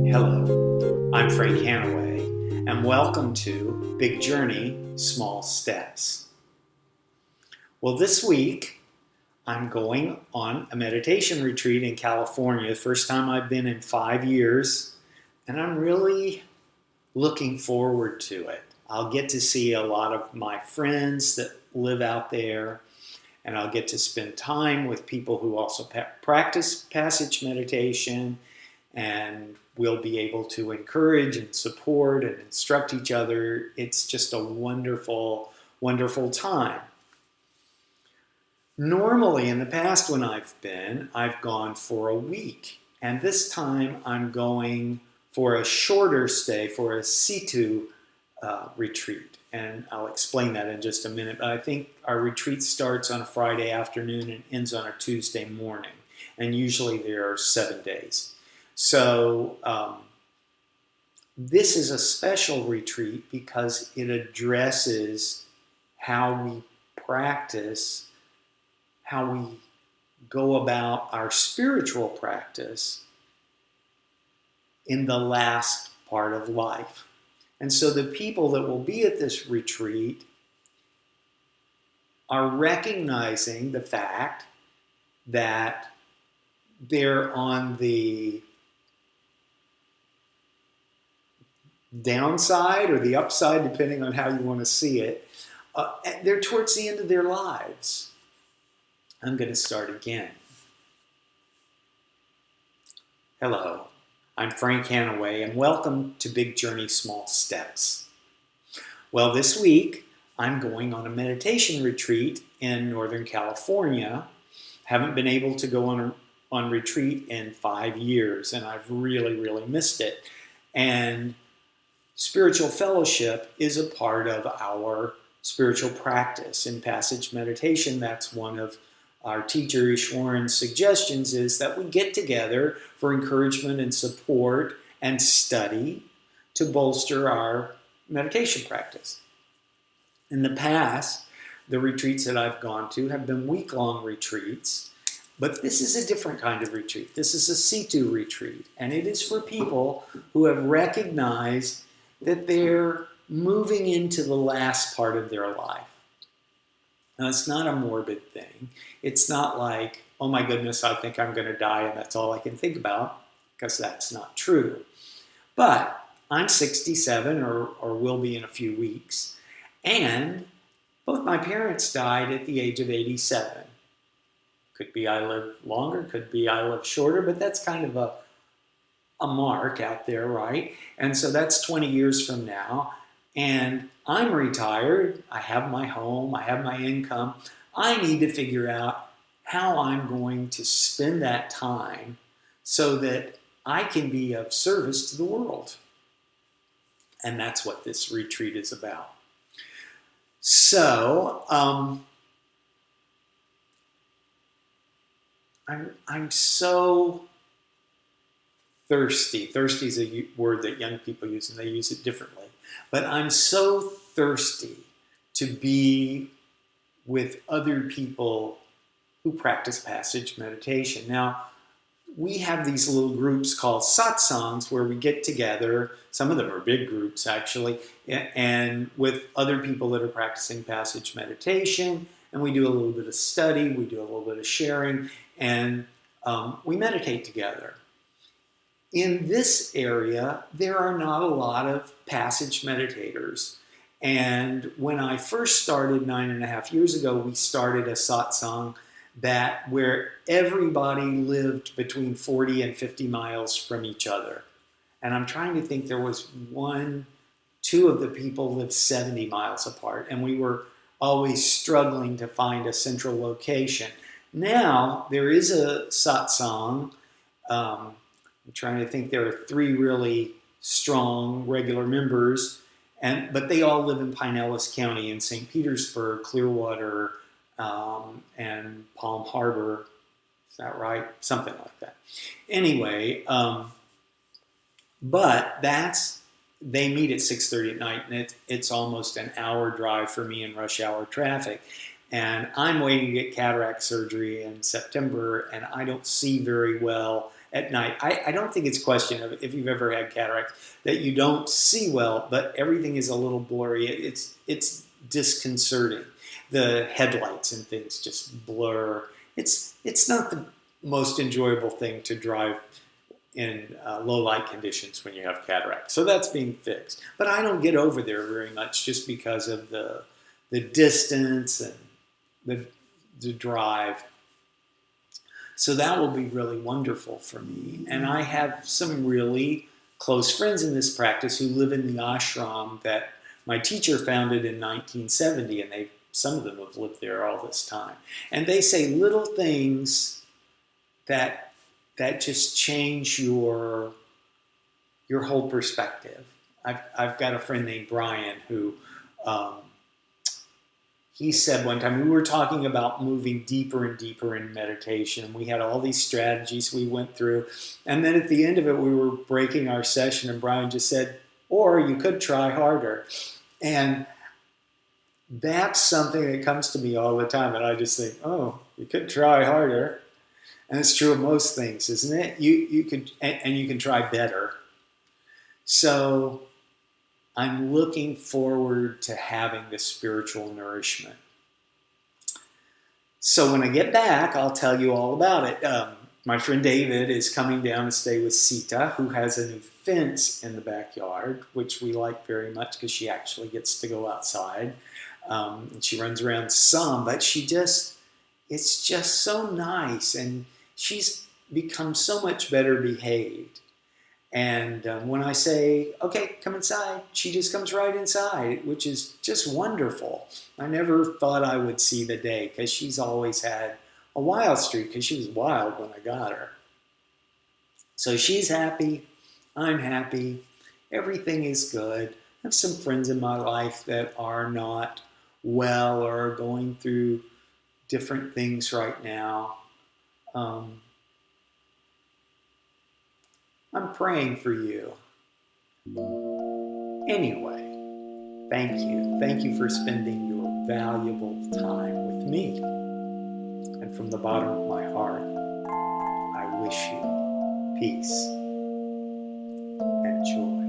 Hello, I'm Frank Hanaway, and welcome to Big Journey, Small Steps. Well, this week I'm going on a meditation retreat in California, the first time I've been in 5 years, and I'm really looking forward to it. I'll get to see a lot of my friends that live out there, and I'll get to spend time with people who also practice passage meditation, and we'll be able to encourage and support and instruct each other. It's just a wonderful, wonderful time. Normally, in the past when I've gone for a week. And this time I'm going for a shorter stay, for a situ retreat. And I'll explain that in just a minute. But I think our retreat starts on a Friday afternoon and ends on a Tuesday morning. And usually there are 7 days. So this is a special retreat because it addresses how we practice, how we go about our spiritual practice in the last part of life. And so the people that will be at this retreat are recognizing the fact that they're on the downside or the upside, depending on how you want to see it. They're towards the end of their lives. I'm going to start again. Hello, I'm Frank Hanaway, and welcome to Big Journey, Small Steps. Well, this week I'm going on a meditation retreat in Northern California. Haven't been able to go on retreat in 5 years, and I've really, really missed it. And spiritual fellowship is a part of our spiritual practice. In passage meditation, that's one of our teacher Ishwaran's suggestions, is that we get together for encouragement and support and study to bolster our meditation practice. In the past, the retreats that I've gone to have been week-long retreats, but this is a different kind of retreat. This is a situ retreat, and it is for people who have recognized that they're moving into the last part of their life. Now, it's not a morbid thing. It's not like, oh my goodness, I think I'm going to die and that's all I can think about, because that's not true. But I'm 67 or will be in a few weeks, and both my parents died at the age of 87. Could be I live longer, could be I live shorter, but that's kind of a mark out there, right? And so that's 20 years from now. And I'm retired. I have my home. I have my income. I need to figure out how I'm going to spend that time so that I can be of service to the world. And that's what this retreat is about. So, I'm so thirsty. Thirsty is a word that young people use, and they use it differently. But I'm so thirsty to be with other people who practice passage meditation. Now, we have these little groups called satsangs where we get together. Some of them are big groups, actually, and with other people that are practicing passage meditation. And we do a little bit of study, we do a little bit of sharing, and we meditate together. In this area, there are not a lot of passage meditators. And when I first started 9.5 years ago, we started a satsang where everybody lived between 40 and 50 miles from each other. And I'm trying to think, there was two of the people lived 70 miles apart, and we were always struggling to find a central location. Now, there is a satsang. I'm trying to think, there are 3 really strong regular members, but they all live in Pinellas County in St. Petersburg, Clearwater, and Palm Harbor. Is that right? Something like that. Anyway, but they meet at 6:30 at night, and it's almost an hour drive for me in rush hour traffic. And I'm waiting to get cataract surgery in September, and I don't see very well. at night. I don't think it's a question of if you've ever had cataracts that you don't see well, but everything is a little blurry. It's disconcerting. The headlights and things just blur. It's not the most enjoyable thing to drive in low light conditions when you have cataract. So that's being fixed. But I don't get over there very much just because of the distance and the drive. So that will be really wonderful for me. And I have some really close friends in this practice who live in the ashram that my teacher founded in 1970, and some of them have lived there all this time. And they say little things that just change your whole perspective. I've got a friend named Brian who he said one time, we were talking about moving deeper and deeper in meditation, and we had all these strategies we went through, and then at the end of it we were breaking our session, and Brian just said, or you could try harder. And that's something that comes to me all the time, and I just think, oh, you could try harder. And it's true of most things, isn't it? You could, and you can try better. So I'm looking forward to having this spiritual nourishment. So when I get back, I'll tell you all about it. My friend David is coming down to stay with Sita, who has a new fence in the backyard, which we like very much because she actually gets to go outside. And she runs around some, but it's just so nice. And she's become so much better behaved. And when I say, okay, come inside, she just comes right inside, which is just wonderful. I never thought I would see the day because she's always had a wild streak because she was wild when I got her. So she's happy. I'm happy. Everything is good. I have some friends in my life that are not well or are going through different things right now. I'm praying for you. Anyway, thank you. Thank you for spending your valuable time with me. And from the bottom of my heart, I wish you peace and joy.